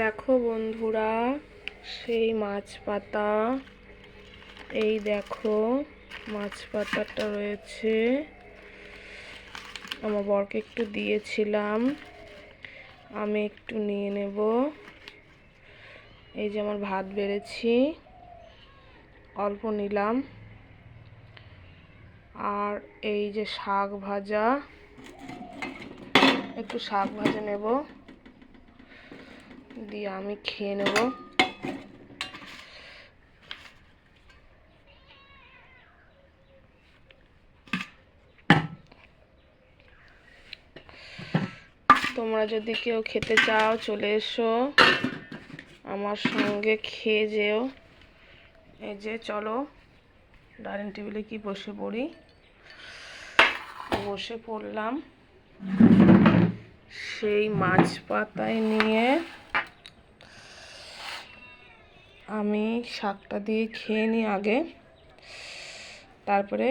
দেখো বন্ধুরা, সেই মাছ পাতা। এই দেখো মাছ পাতাটা রয়েছে, আমার বরকে একটু দিয়েছিলাম, আমি একটু নিয়ে নেব। এই যে আমার ভাত বেড়েছি, অল্প নিলাম। আর এই যে শাক ভাজা, একটু শাক ভাজা নেব, দিয়ে আমি খেয়ে নেব। তোমরা যদি কেউ খেতে চাও চলে এসো, আমার সঙ্গে খেয়ে যেও। এই যে চলো ডাইনিং টেবিলে কি বসে পড়ি। বসে পড়লাম, সেই মাছ পাতায় নিয়ে আমি শাকটা দিয়ে খেয়ে নিই আগে, তারপরে